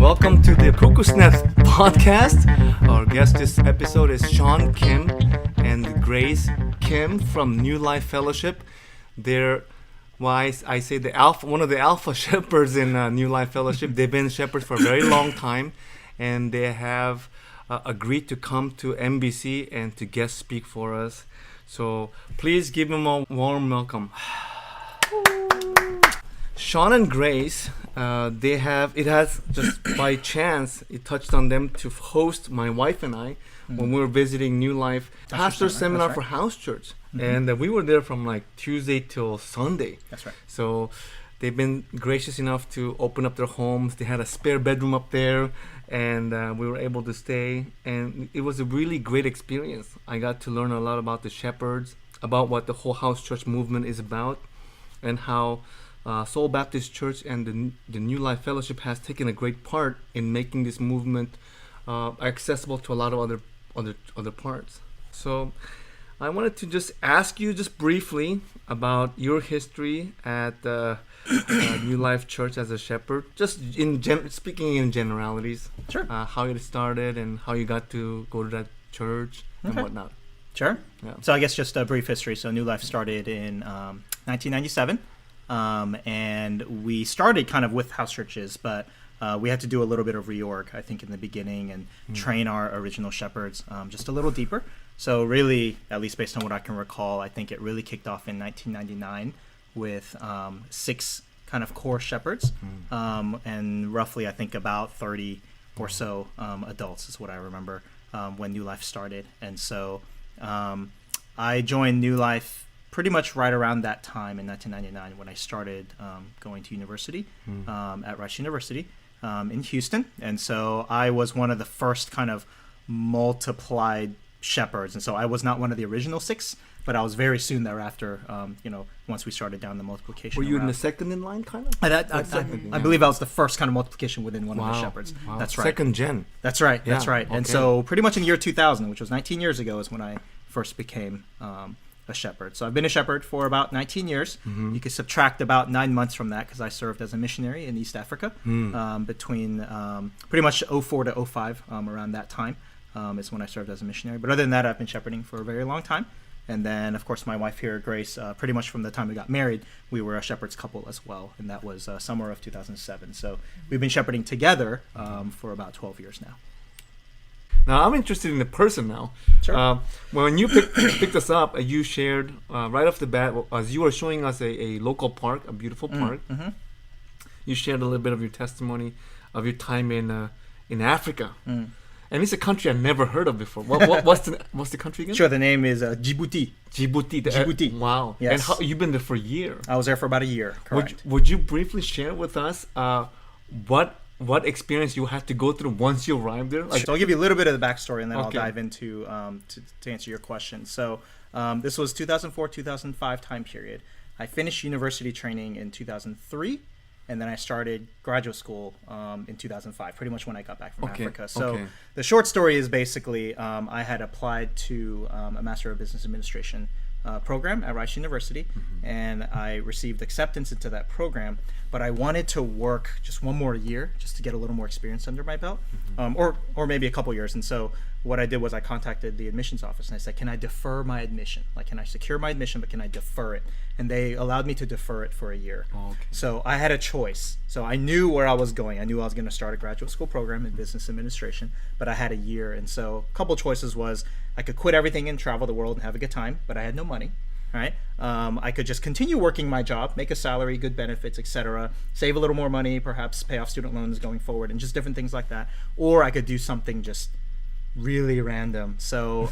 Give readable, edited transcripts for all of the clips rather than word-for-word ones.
welcome to the Cuckoo Snaps podcast. Our guest this episode is Sean Kim and Grace Kim from New Life Fellowship. They're I say one of the alpha shepherds in New Life Fellowship. They've been shepherds for a very long time, and they have agreed to come to NBC and to guest speak for us. So please give them a warm welcome. Sean and Grace, it has just by chance, it touched on them to host my wife and I when we were visiting New Life Pastor Seminar for House Church. Mm-hmm. And we were there from like Tuesday till Sunday. That's right. So they've been gracious enough to open up their homes. They had a spare bedroom up there, and we were able to stay. And it was a really great experience. I got to learn a lot about the shepherds, about what the whole house church movement is about, and how Seoul Baptist Church and the New Life Fellowship has taken a great part in making this movement accessible to a lot of other parts. So I wanted to just ask you just briefly about your history at New Life Church as a shepherd, just speaking in generalities. Sure. How it started and how you got to go to that church and whatnot. Sure. Yeah. So I guess just a brief history. So New Life started in 1997. And we started kind of with house churches, but we had to do a little bit of reorg, I think, in the beginning and train our original shepherds just a little deeper. So really, at least based on what I can recall, I think it really kicked off in 1999 with 6 kind of core shepherds and roughly, I think, about 30 or so adults is what I remember when New Life started. And so I joined New Life pretty much right around that time in 1999 when I started going to university at Rice University in Houston. And so I was one of the first kind of multiplied shepherds. And so I was not one of the original 6, but I was very soon thereafter, once we started down the multiplication. Were you route. in the second in line, kind of? I believe I was the first kind of multiplication within one of the shepherds. Wow. That's right. Second gen. That's right. Yeah. That's right. Okay. And so pretty much in the year 2000, which was 19 years ago, is when I first became a shepherd. So I've been a shepherd for about 19 years. You could subtract about 9 months from that because I served as a missionary in East Africa between pretty much 04 to 05, around that time is when I served as a missionary. But other than that, I've been shepherding for a very long time. And then, of course, my wife here, Grace, pretty much from the time we got married, we were a shepherd's couple as well. And that was summer of 2007. So we've been shepherding together for about 12 years now. Now, I'm interested in the person now. Sure. When you picked us up, you shared right off the bat, as you were showing us a local park, a beautiful park, you shared a little bit of your testimony of your time in Africa. And it's a country I've never heard of before. What's the country again? Sure, the name is Djibouti. Djibouti. Wow. Yes. And you've been there for a year. I was there for about a year, correct. Would you briefly share with us what experience you had to go through once you arrived there? So I'll give you a little bit of the backstory, and then I'll dive into to answer your question. So this was 2004, 2005 time period. I finished university training in 2003, and then I started graduate school in 2005, pretty much when I got back from Africa. So the short story is basically I had applied to a Master of Business Administration program at Rice University, and I received acceptance into that program, but I wanted to work just one more year just to get a little more experience under my belt, or maybe a couple years. And so what I did was I contacted the admissions office and I said, can I defer my admission? Like, can I secure my admission, but can I defer it? And they allowed me to defer it for a year. So I had a choice. So I knew where I was going. I knew I was going to start a graduate school program in business administration, but I had a year. And so a couple choices was I could quit everything and travel the world and have a good time, but I had no money. Right? I could just continue working my job, make a salary, good benefits, etc., save a little more money, perhaps pay off student loans going forward, and just different things like that. Or I could do something just really random. So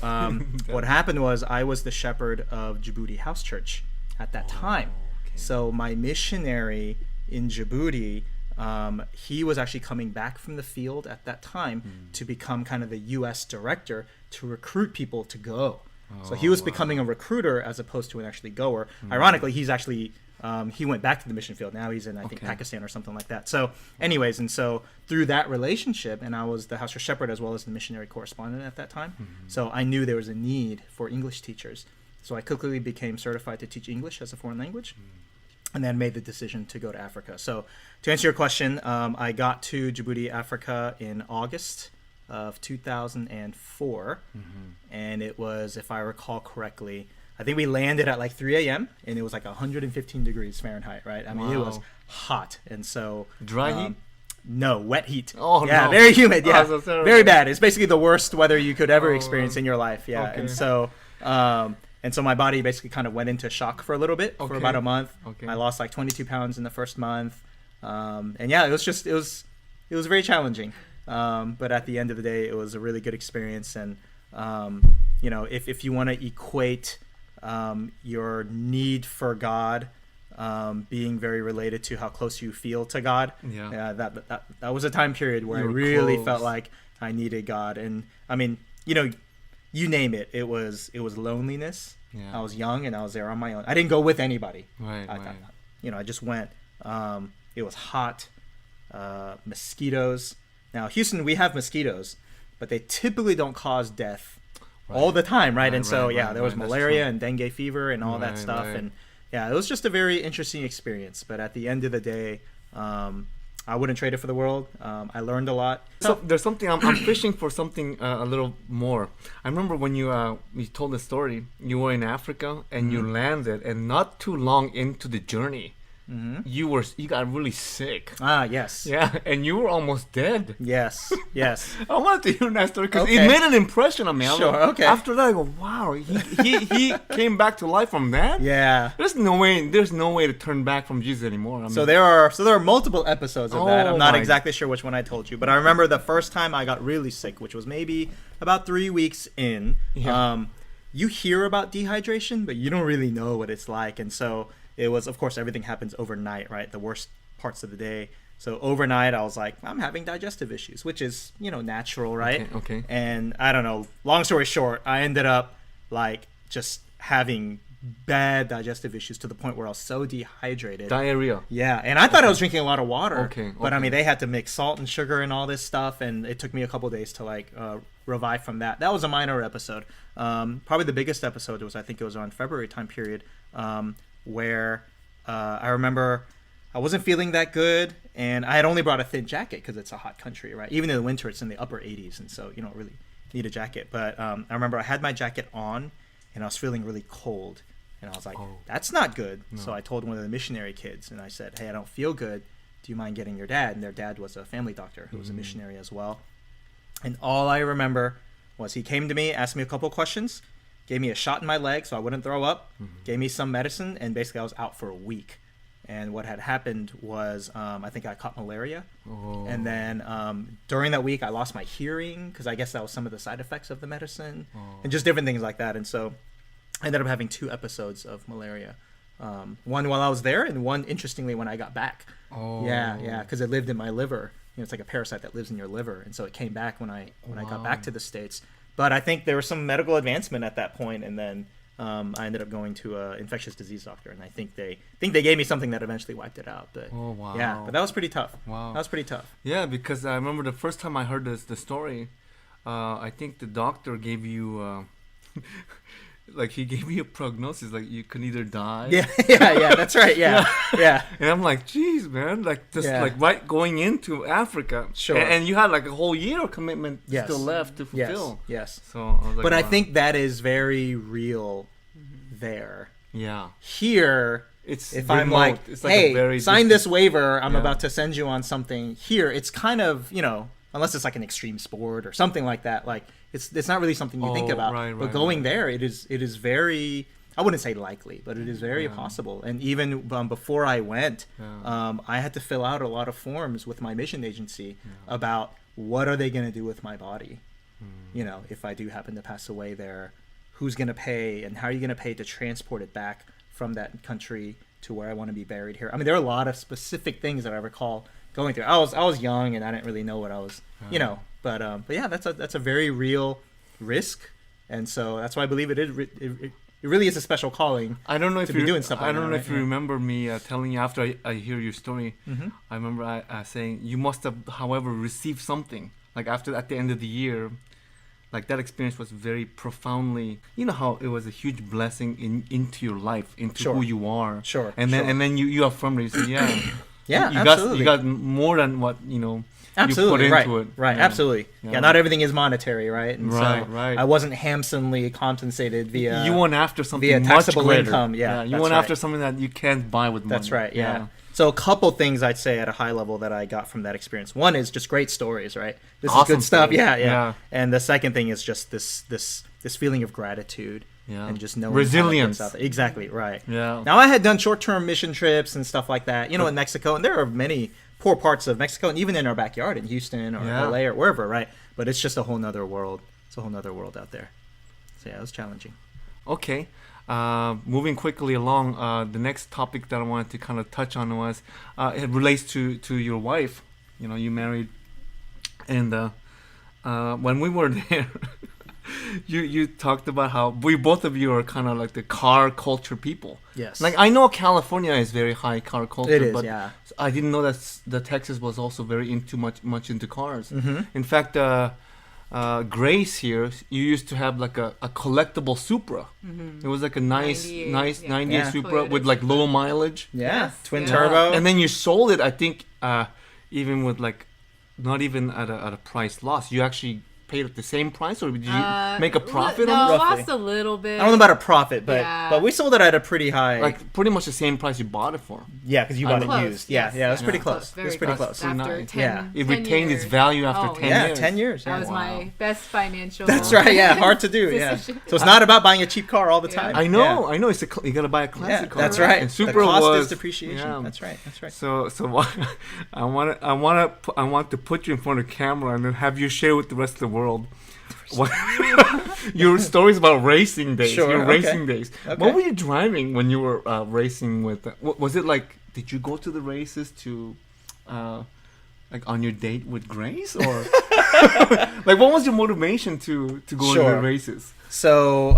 what happened was I was the shepherd of Djibouti House Church at that time. So my missionary in Djibouti, he was actually coming back from the field at that time to become kind of the U.S. director to recruit people to go. So he was becoming a recruiter as opposed to an actually goer. Ironically, he's actually he went back to the mission field. Now he's in, I think, Pakistan or something like that. So anyways, and so through that relationship, and I was the house church shepherd as well as the missionary correspondent at that time. So I knew there was a need for English teachers. So I quickly became certified to teach English as a foreign language. and then made the decision to go to Africa. So to answer your question, I got to Djibouti, Africa in August of 2004. And it was, if I recall correctly, I think we landed at like 3 a.m. and it was like 115 degrees Fahrenheit, right? I mean, it was hot. And so... Dry heat? No, wet heat. Oh, yeah, no. very humid. Yeah, Oh, so very bad. It's basically the worst weather you could ever experience in your life. Yeah, Okay. and so my body basically kind of went into shock for a little bit for about a month. Okay. I lost like 22 pounds in the first month, and yeah, it was very challenging. But at the end of the day, it was a really good experience. And you know, if you want to equate your need for God being very related to how close you feel to God. That was a time period where I really felt like I needed God. And I mean, you know, you name it. It was loneliness. I was young and I was there on my own. I didn't go with anybody. I just went. It was hot. Mosquitoes. Now, Houston, we have mosquitoes, but they typically don't cause death all the time, right? And so, there was malaria and dengue fever and all that stuff. And yeah, it was just a very interesting experience. But at the end of the day, I wouldn't trade it for the world. I learned a lot. So there's something I'm fishing for something a little more. I remember when you told the story. You were in Africa and you landed, and not too long into the journey, you got really sick. Yes. Yeah, and you were almost dead. Yes. I wanted to hear that story because it made an impression on me. Sure. Okay. After that, I go, wow, he came back to life from that. Yeah. There's no way to turn back from Jesus anymore. I mean, so there are multiple episodes of that. I'm not exactly sure which one I told you, but I remember the first time I got really sick, which was maybe about 3 weeks in. You hear about dehydration, but you don't really know what it's like, and so. It was, of course, everything happens overnight, right? The worst parts of the day. So overnight, I was like, I'm having digestive issues, which is, you know, natural, right? Okay. And I don't know. Long story short, I ended up like just having bad digestive issues to the point where I was so dehydrated. Diarrhea. Yeah, and I thought I was drinking a lot of water. Okay. But I mean, they had to mix salt and sugar and all this stuff, and it took me a couple of days to like revive from that. That was a minor episode. Probably the biggest episode was, I think it was around February time period. Where I remember I wasn't feeling that good, and I had only brought a thin jacket because it's a hot country, right? Even in the winter, it's in the upper 80s, and so you don't really need a jacket. But I remember I had my jacket on, and I was feeling really cold, and I was like, that's not good. No. So I told one of the missionary kids, and I said, hey, I don't feel good. Do you mind getting your dad? And their dad was a family doctor who was a missionary as well. And all I remember was he came to me, asked me a couple of questions, gave me a shot in my leg so I wouldn't throw up, gave me some medicine, and basically I was out for a week. And what had happened was I think I caught malaria. And then during that week I lost my hearing because I guess that was some of the side effects of the medicine and just different things like that. And so I ended up having 2 episodes of malaria. One while I was there and one, interestingly, when I got back. Yeah, because it lived in my liver. You know, it's like a parasite that lives in your liver. And so it came back when I got back to the States. But I think there was some medical advancement at that point, and then I ended up going to an infectious disease doctor, and I think they gave me something that eventually wiped it out. But yeah, but that was pretty tough. That was pretty tough. Yeah, because I remember the first time I heard the story, I think the doctor gave you like he gave me a prognosis, like you can either die. Yeah, that's right. Yeah. And I'm like, geez, man, like just like right going into Africa. Sure. And you had like a whole year of commitment still left to fulfill. Yes. So I was like, but I think that is very real there. Yeah. Here, it's if remote. I'm like, it's like hey, sign this waiver, I'm about to send you on something. Here, it's kind of, you know, unless it's like an extreme sport or something like that, like it's not really something you think about. But going there, it is very, I wouldn't say likely, but it is very possible. And even before I went, I had to fill out a lot of forms with my mission agency about what are they going to do with my body. You know, if I do happen to pass away there, who's going to pay, and how are you going to pay to transport it back from that country to where I want to be buried here? I mean, there are a lot of specific things that I recall going through. I was young and I didn't really know what I was, you know, but yeah, that's a very real risk, and so that's why I believe it really is a special calling. I don't know if you're doing stuff. I don't know if you remember me telling you after I hear your story. I remember saying you must have, however, received something like at the end of the year. like that experience was very profoundly, you know, how it was a huge blessing into your life, into Sure. who you are. Sure. And then you affirmed it. You said, yeah, Yeah, you absolutely. got more than what you Absolutely, put right, into it. right, Yeah. absolutely. Yeah. Yeah, not everything is monetary, right? And Right, so right. I wasn't handsomely compensated via. You went after something via much taxable greater. income, yeah, you that's went right. after something that you can't buy with money. That's right. Yeah. So a couple things I'd say at a high level that I got from that experience. One is just great stories, right? This is Awesome good stuff. stories. Yeah, yeah, Yeah. And the second thing is just this feeling of gratitude. Yeah. And just knowing Resilience. how to put stuff- Exactly, right. Yeah. Now I had done short-term mission trips and stuff like that, in Mexico, and there are many poor parts of Mexico, and even in our backyard in Houston or Yeah. LA or wherever, right? But it's just a whole nother world. It's a whole nother world out there. So yeah, it was challenging. Okay. Moving quickly along, the next topic that I wanted to kind of touch on was it relates to your wife. You know, you married, and when we were there, you talked about how both of you are kind of like the car culture people. Yes. Like I know California is very high car culture, It is, but yeah. I didn't know that the Texas was also very much into cars. Mm-hmm. In fact, Grace here, you used to have like a collectible Supra. It was like a nice 98 Yeah. Supra Toyota with like low mileage. Yeah. Yes, Twin yeah. turbo. And then you sold it, I think, even with like not even at a price loss. You actually paid at the same price, or did you make a profit no, on it? Roughly. lost a little bit. I don't know about a profit, but Yeah. but we sold it at a pretty high. Like pretty much the same price you bought it for. yeah, because you I bought it Close, used. Yeah, yes, yeah, it was yeah. pretty Close, close. It very was pretty close. close. After nice. 10, Yeah. It 10 retained its years. value after Oh, 10 Yeah, years. 10 years. That Yeah. was Wow. my best financial. That's right. Yeah, hard to do. Yeah. decision. So it's not about buying a cheap car all the Yeah. time. I know, I know. It's you gotta buy a Yeah, classic car. that's right. And The Supra cost was is depreciation. yeah. That's right. That's right. So I want to put you in front of camera and then have you share with the rest of the world what your stories about racing days. Sure, Your okay. racing days. Okay. What were you driving when you were racing with? Was it like? Did you go to the races to? Like on your date with Grace, or like what was your motivation to go into Sure. the races? So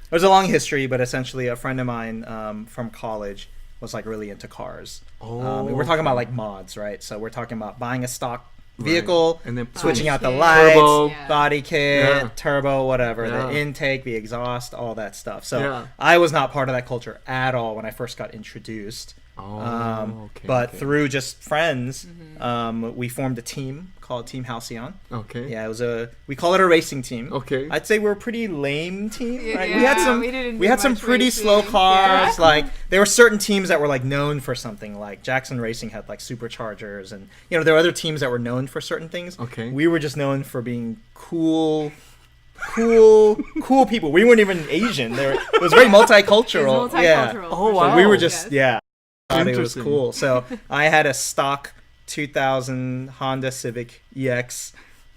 there's a long history, but essentially a friend of mine from college was like really into cars. And we're talking about like mods, right? So we're talking about buying a stock vehicle, and then switching out the kit. lights, Turbo. Yeah. body kit, Yeah. turbo, whatever, Yeah. the intake, the exhaust, all that stuff. So Yeah. I was not part of that culture at all when I first got introduced. Okay. But okay. through just friends, Mm-hmm. we formed a team called Team Halcyon. Okay. Yeah, we call it a racing team. Okay. I'd say we're a pretty lame team. Right? Yeah, we had some we didn't we do had some much pretty racing. slow cars. Yeah. Like there were certain teams that were like known for something. Like Jackson Racing had like superchargers, and there were other teams that were known for certain things. Okay. We were just known for being cool people. We weren't even Asian. It was very multicultural. It's multicultural. Oh, for wow. So we were sure. just Yes. thought it was Interesting. cool. So I had a stock 2000 Honda Civic EX.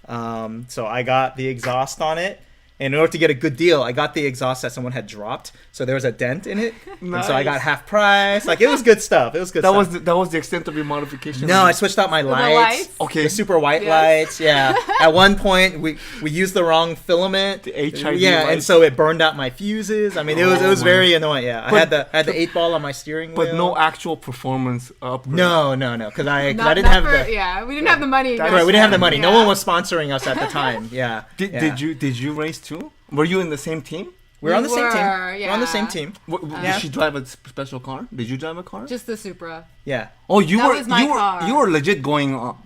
So I got the exhaust on it. And in order to get a good deal, I got the exhaust that someone had dropped, so there was a dent in it, and so I got Nice. half price. Like it was good stuff. It was good. That stuff. was the extent of your modification. No, I switched out my The lights. lights? Okay. The super white Yes. lights. Yeah. At one point, we used the wrong filament. The HID Yeah, and lights. so it burned out my fuses. I mean, it was Oh, very annoying. Yeah, I But- had the 8-ball on my steering wheel. But no actual performance upgrade. No, because I Not- didn't not have for- the. Yeah, we didn't have the money. That- Right, we didn't have the money. No Yeah. one was sponsoring us at the time. Yeah. Yeah. Did you race too? Were you in the same team? We're on the We same team. were, We're on the yeah. same team. Did she drive a special car? Did you drive a car? Just the Supra. Yeah. Oh, you That were was my car. you were legit going on.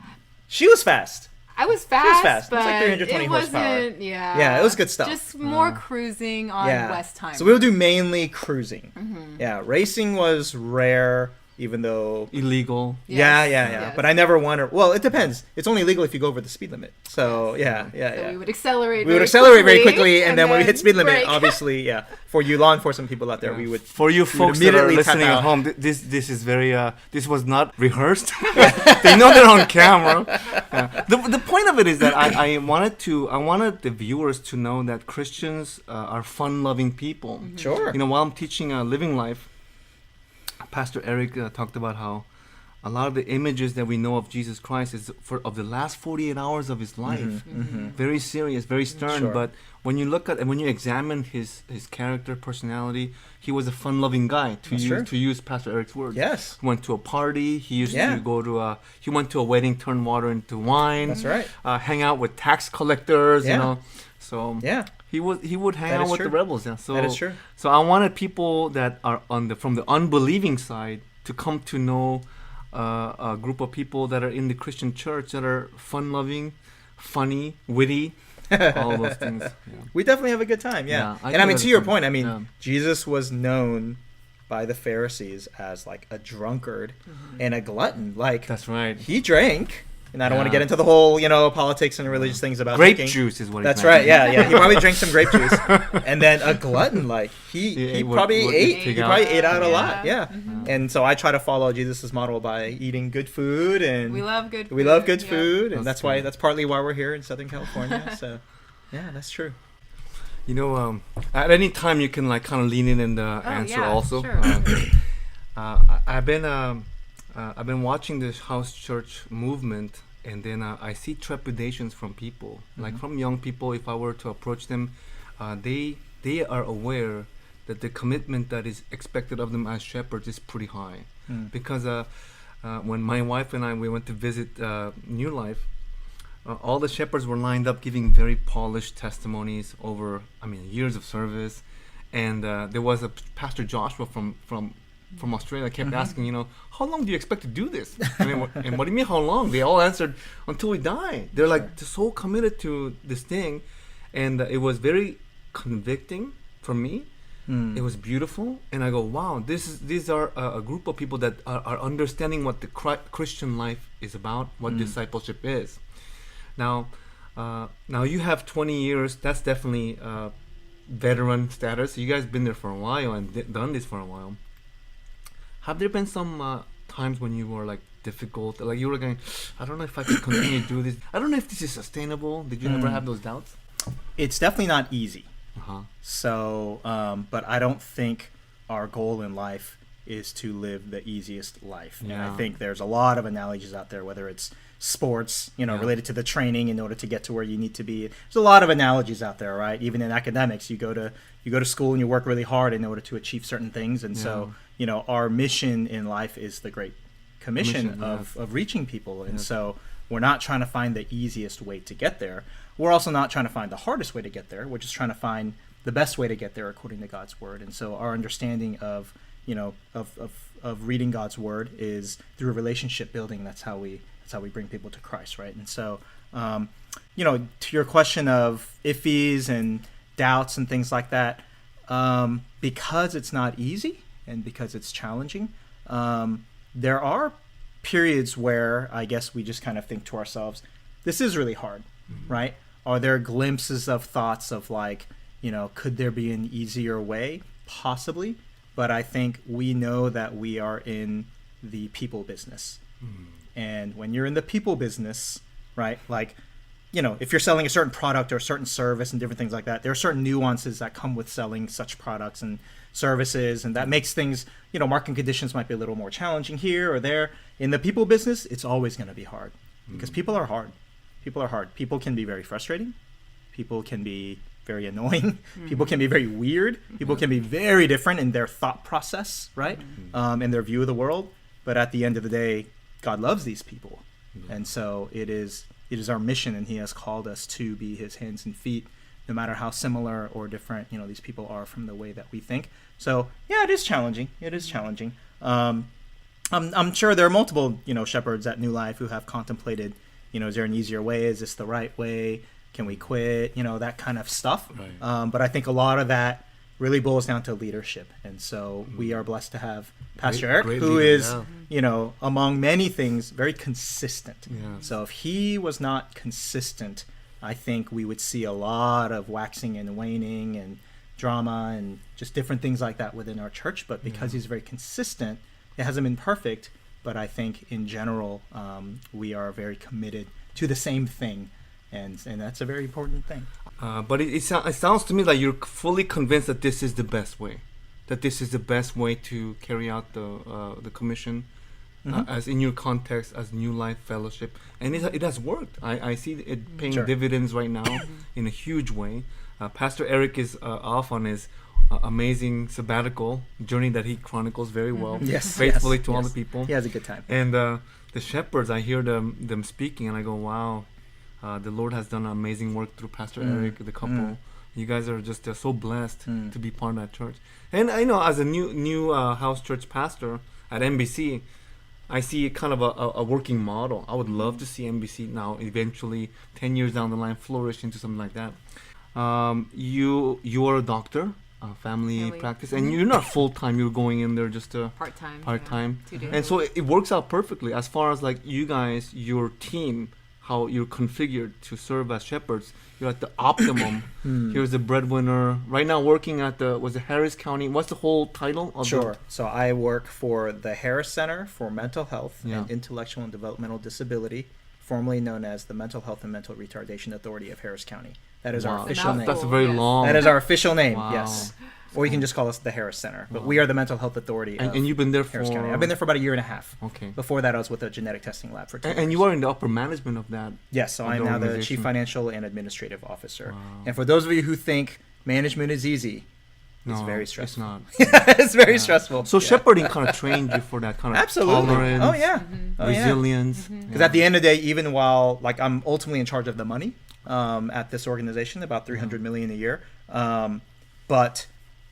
She was fast. I was fast, fast. It was but like 320 it horsepower. wasn't. Yeah. Yeah, it was good stuff. Just more cruising on Yeah. West Time. So we would do mainly cruising. Mm-hmm. Yeah, racing was rare, even though. Illegal. Yeah, Yes, yeah. yes. But I never won. Well, it depends. It's only legal if you go over the speed limit. So yeah. So we would accelerate. We would very accelerate very quickly, and then when we hit speed limit, brake. obviously, yeah. For you law enforcement people out there, we would. For you would folks that are immediately tap listening at out. home, this is very this was not rehearsed. They know they're on camera. The point of it is that I wanted the viewers to know that Christians are fun-loving people. Mm-hmm. Sure. You know, while I'm teaching Living Life, Pastor Eric talked about how a lot of the images that we know of Jesus Christ is of the last 48 hours of his life. Very serious, very stern. Sure. But when you look at and when you examine his character, personality, he was a fun-loving guy. To use Pastor Eric's words. Yes. He went to a party. He used to go to he went to a wedding, turn water into wine. That's right. Hang out with tax collectors. Yeah. You know. So he would hang out with the rebels. Yeah. So that is true. So I wanted people that are from the unbelieving side to come to know a group of people that are in the Christian church that are fun-loving, funny, witty, all those things. Yeah. We definitely have a good time. Yeah. And I mean, to your point, I mean, Jesus was known by the Pharisees as like a drunkard and a glutton. Like, that's right. He drank. And I don't want to get into the whole, politics and religious things about grape drinking. Juice is what. That's right. Yeah. He probably drank some grape juice, and then a glutton, like he probably ate out a lot. Yeah. And so I try to follow Jesus' model by eating good food, and we love good food. We love good food, and that's partly why we're here in Southern California. So, yeah, that's true. At any time you can like kind of lean in and answer also. Sure. I've been watching this house church movement, and then I see trepidations from people, like from young people. If I were to approach them, they are aware that the commitment that is expected of them as shepherds is pretty high. Because when my wife and we went to visit New Life, all the shepherds were lined up giving very polished testimonies over, years of service. And there was a Pastor Joshua from Australia kept asking, how long do you expect to do this? And what do you mean how long? They all answered, until we die. They're like so committed to this thing. And it was very convicting for me. It was beautiful. And I go, wow, these are a group of people that are understanding what the Christian life is about, what discipleship is. Now you have 20 years. That's definitely veteran status. You guys been there for a while and done this for a while. Have there been some times when you were like difficult, like you were going, I don't know if I can continue to do this. I don't know if this is sustainable. Did you ever have those doubts? It's definitely not easy. So, but I don't think our goal in life is to live the easiest life. And I think there's a lot of analogies out there, whether it's sports, related to the training in order to get to where you need to be. There's a lot of analogies out there, right? Even in academics, you go to school and you work really hard in order to achieve certain things. And so, our mission in life is the Great Commission of reaching people. And so we're not trying to find the easiest way to get there. We're also not trying to find the hardest way to get there. We're just trying to find the best way to get there according to God's word. And so our understanding of reading God's word is through relationship building. That's how we bring people to Christ, right? And so, to your question of iffies and doubts and things like that, because it's not easy and because it's challenging, there are periods where I guess we just kind of think to ourselves, this is really hard, right? Are there glimpses of thoughts of like, could there be an easier way? Possibly. But I think we know that we are in the people business. And when you're in the people business, right, like, if you're selling a certain product or a certain service and different things like that, there are certain nuances that come with selling such products and services, and that makes things, market conditions might be a little more challenging here or there. In the people business, it's always going to be hard because people are hard. People can be very frustrating. People can be very annoying. People can be very weird. People can be very different in their thought process, right? And their view of the world. But at the end of the day, God loves these people. And so it is our mission, and he has called us to be his hands and feet, no matter how similar or different, these people are from the way that we think. So, yeah, it is challenging. I'm sure there are multiple, shepherds at New Life who have contemplated, is there an easier way? Is this the right way? Can we quit? That kind of stuff. Right. But I think a lot of that really boils down to leadership. And so we are blessed to have Pastor Eric, who is, among many things, very consistent. So if he was not consistent, I think we would see a lot of waxing and waning and drama and just different things like that within our church. But because he's very consistent, it hasn't been perfect, but I think in general, we are very committed to the same thing. And that's a very important thing. But it sounds to me like you're fully convinced that this is the best way, to carry out the commission as in your context as New Life Fellowship, and it has worked. I see it paying Sure. dividends right now in a huge way. Pastor Eric is off on his amazing sabbatical journey that he chronicles very well, Yes, faithfully yes, to all yes. the people. He has a good time. And the shepherds, I hear them speaking, and I go, wow, the Lord has done amazing work through Pastor Eric, the couple. You guys are just so blessed to be part of that church. And I know as a new house church pastor at NBC, I see kind of a working model. I would love to see NBC now eventually 10 years down the line flourish into something like that. You are a doctor, family practice, and you're not full time. You're going in there just to Part time. part-time. 2 days. And so it works out perfectly as far as like you guys, your team, how you're configured to serve as shepherds. You're at the optimum. Here's the breadwinner right now working at was it Harris County? What's the whole title of Sure. So I work for the Harris Center for Mental Health Yeah. and Intellectual and Developmental Disability, formerly known as the Mental Health and Mental Retardation Authority of Harris County. That is our Wow. official name. That's a very Yes. long. That is our official name, Wow. yes. Or you can just call us the Harris Center. But we are the Mental Health Authority of and you've been there for Harris County. I've been there for about a year and a half. Okay. Before that, I was with a genetic testing lab for 2 years. And you are in the upper management of that. Yes, so of I am the now the organization. Chief Financial and Administrative Officer. Wow. And for those of you who think management is easy, No, it's very stressful. It's not. It's very stressful. So Yeah. shepherding kind of trained you for that kind of Absolutely. tolerance, Oh, yeah. Oh, yeah. resilience. Because at the end of the day, even while like I'm ultimately in charge of the money at this organization, about $300 million a year, but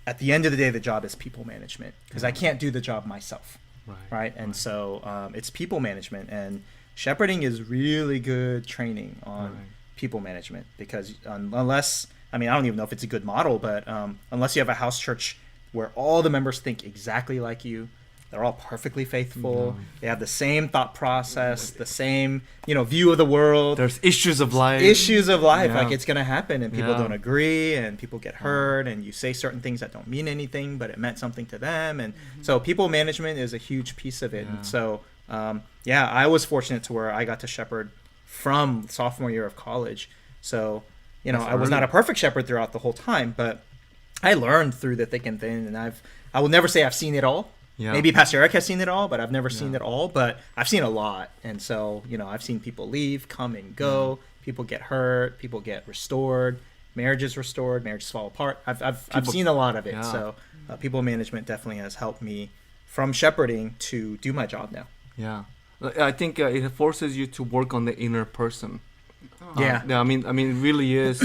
at the end of the day, the job is people management because I can't do the job myself, right? And so it's people management, and shepherding is really good training on people management because unless I don't even know if it's a good model, but unless you have a house church where all the members think exactly like you. They're all perfectly faithful. They have the same thought process, the same, view of the world. There's issues of life. Issues of life, Yeah. like it's gonna happen, and people Yeah. don't agree, and people get hurt, and you say certain things that don't mean anything, but it meant something to them, and so people management is a huge piece of it. Yeah. And so, I was fortunate to where I got to shepherd from sophomore year of college. So, That's I was early. not a perfect shepherd throughout the whole time, but I learned through the thick and thin, and I will never say I've seen it all. Yeah. Maybe Pastor Eric has seen it all, but I've never seen Yeah. it all. But I've seen a lot, and so I've seen people leave, come and go. People get hurt. People get restored. Marriages restored. Marriages fall apart. I've seen a lot of it. Yeah. So people management definitely has helped me from shepherding to do my job now. Yeah, I think it forces you to work on the inner person. Yeah. I mean, it really is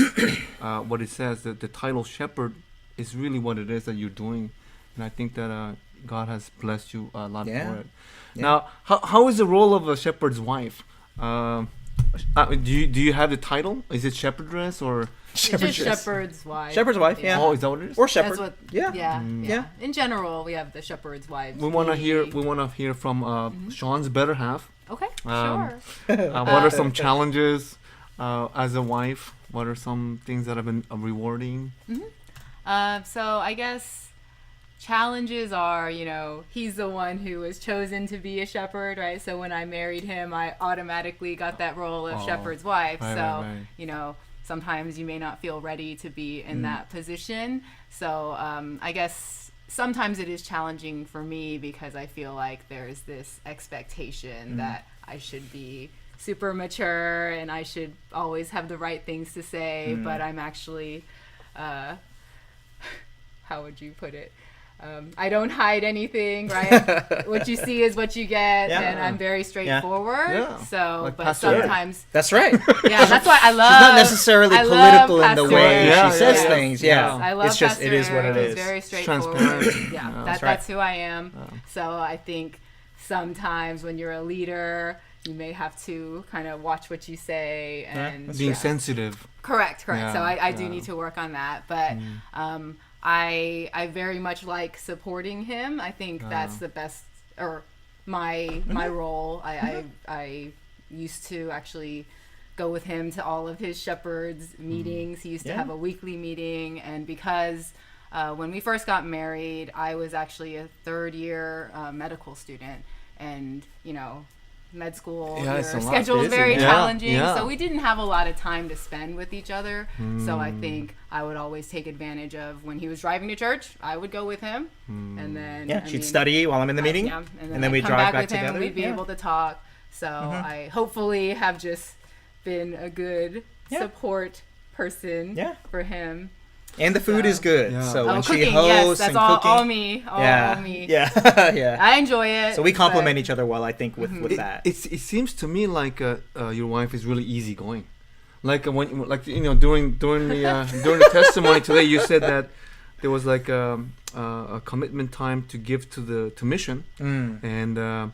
what it says. That the title shepherd is really what it is that you're doing, and I think that God has blessed you a lot Yeah. for it. Yeah. Now, how is the role of a shepherd's wife? Do you have the title? Is it shepherdess or? It's just shepherd's wife. Shepherd's wife, yeah. Oh, is that what it is? Or That's shepherd. what, Yeah. yeah, Mm. yeah. In general, we have the shepherd's wives. We want to hear from Sean's better half. Okay, Um, sure. What are some challenges as a wife? What are some things that have been rewarding? So I guess challenges are, he's the one who was chosen to be a shepherd, right? So when I married him, I automatically got that role of Oh, shepherd's wife. right, So, right. sometimes you may not feel ready to be in that position. So I guess sometimes it is challenging for me because I feel like there's this expectation that I should be super mature and I should always have the right things to say, but I'm actually, how would you put it? I don't hide anything, right? What you see is what you get, Yeah. and I'm very straightforward. Yeah. So, Like but Pastor Eric. sometimes, That's right. yeah, that's why I love. She's not necessarily I love political in the Pastor way Eric. Yeah, she says yeah. things. Yeah. Yeah. I love It's just, Pastor it is what Eric. it He's is. very straightforward. Transparent. Yeah, Yeah. that's right. who I am. So I think sometimes when you're a leader, you may have to kind of watch what you say and that's Being right. sensitive. Correct. Yeah, So I do yeah. need to work on that, but I very much like supporting him. I think that's the best, or my role. I used to actually go with him to all of his shepherds meetings. He used to Yeah. have a weekly meeting, and because when we first got married, I was actually a third year medical student, and med school. Yeah, Your it's a lot. schedule is Busy. very Yeah, challenging. yeah. So we didn't have a lot of time to spend with each other. So I think I would always take advantage of when he was driving to church, I would go with him. And then Yeah, she'd study while I'm in the meeting. and then I'd we'd come drive back with him together. and we'd be Yeah. able to talk. So I hopefully have just been a good Yeah. support person Yeah. for him. And the food So- is good. Yeah. So Oh, when cooking, she hosts yes, that's and all, cooking, all me. All me. yeah, yeah. I enjoy it. So we complement but- each other well, I think, with that. It seems to me like your wife is really easygoing. Like during the testimony today, you said that there was like a commitment time to give to mission, and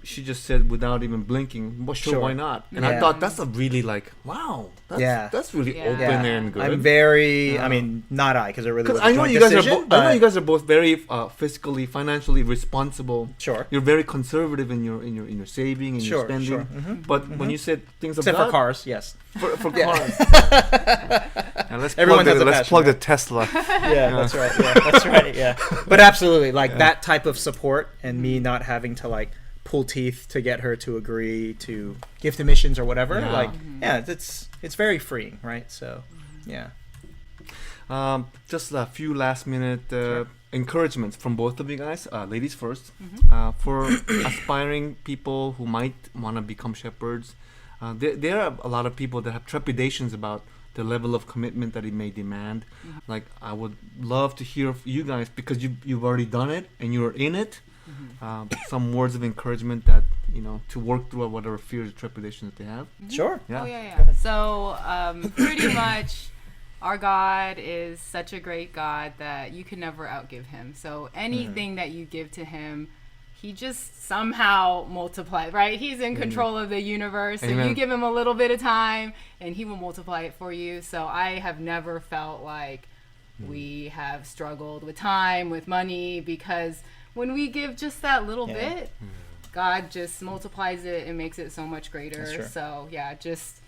she just said without even blinking, well, sure, Sure. why not? And I Yeah. thought that's a really like wow, that's really Yeah. open and good. I'm very, Yeah. I mean, not I, because it really was Because a I know joint you guys decision, are. I know but- you guys are both very fiscally, financially responsible. Sure. You're very conservative in your saving and your Sure, spending. sure. But when you said things Except of for God, cars, yes. for Yeah. cars. And let's Everyone plug has a let's passion, plug the right? Tesla. Yeah, that's right. Yeah, that's right. Yeah, but absolutely, like that type of support and me not having to like pull teeth to get her to agree to give to missions or whatever. Yeah. Like, yeah, it's very freeing, right? So, yeah. Just a few last minute encouragements from both of you guys. Ladies first. For aspiring people who might want to become shepherds, there are a lot of people that have trepidations about the level of commitment that it may demand. Like, I would love to hear from you guys, because you've already done it and you're in it. Some words of encouragement that, to work through whatever fears or trepidations that they have. Sure. Yeah. Oh, yeah. So, pretty much, our God is such a great God that you can never outgive him. So, anything that you give to him, he just somehow multiplies, right? He's in control of the universe. So, Amen. you give him a little bit of time, and he will multiply it for you. So, I have never felt like we have struggled with time, with money, because when we give just that little bit, God just multiplies it and makes it so much greater. That's true. So yeah, just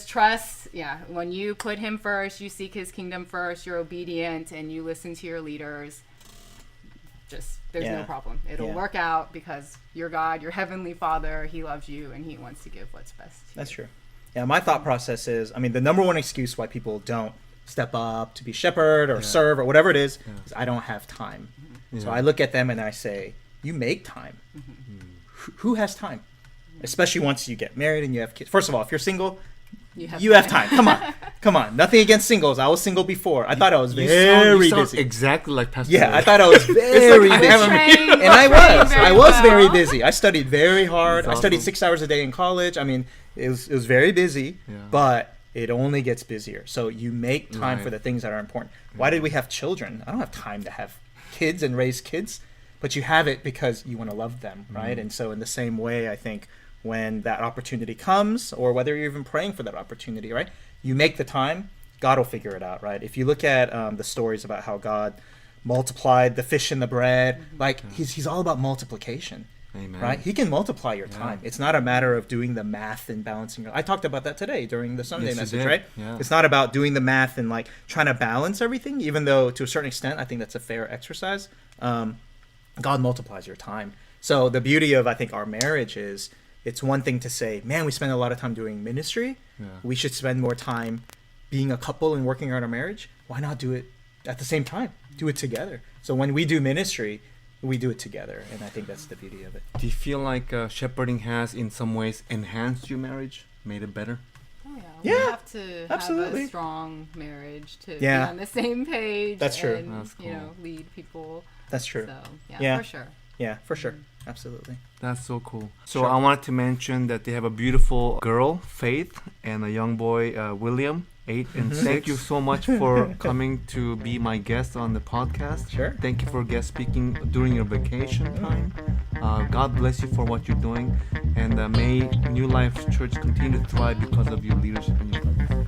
trust. Yeah, when you put him first, you seek his kingdom first, you're obedient, and you listen to your leaders, there's no problem. It'll work out, because your God, your heavenly Father, he loves you and he wants to give what's best to That's you. true. Yeah, my thought process is, I mean, the number one excuse why people don't step up to be shepherd or serve or whatever it is I don't have time. So I look at them and I say, you make time. Who has time? Especially once you get married and you have kids. First of all, if you're single, you have time. Come on. Nothing against singles. I was single before. I thought I was You very sound busy. exactly like Pastor. Yeah, Ray. I thought I was very I busy. haven't- And I was very well. busy. I studied very hard. That's I studied awesome. 6 hours a day in college. I mean, it was very busy, Yeah. but it only gets busier. So you make time Right. for the things that are important. Why did we have children? I don't have time to have kids and raise kids, but you have it because you want to love them, right? And so in the same way, I think when that opportunity comes, or whether you're even praying for that opportunity, right? You make the time, God will figure it out, right? If you look at the stories about how God multiplied the fish and the bread, like he's all about multiplication. Amen. Right? He can multiply your time. It's not a matter of doing the math and balancing. I talked about that today during the Sunday Yes, you message, did. right? Yeah. It's not about doing the math and like trying to balance everything, even though to a certain extent, I think that's a fair exercise. God multiplies your time. So the beauty of, I think, our marriage is, it's one thing to say, man, we spend a lot of time doing ministry. Yeah. We should spend more time being a couple and working on our marriage. Why not do it at the same time? Do it together. So when we do ministry, we do it together, and I think that's the beauty of it. Do you feel like shepherding has, in some ways, enhanced your marriage, made it better? Oh, yeah. Yeah, We have to absolutely. have a strong marriage to Yeah. be on the same page. That's true. And, That's cool. lead people. That's true. So, Yeah. for sure. Yeah, for sure. Absolutely. That's so cool. So Sure. I wanted to mention that they have a beautiful girl, Faith, and a young boy, William, 8 and 6. Thank you so much for coming to be my guest on the podcast. Sure. Thank you for guest speaking during your vacation time. God bless you for what you're doing, and may New Life Church continue to thrive because of your leadership and your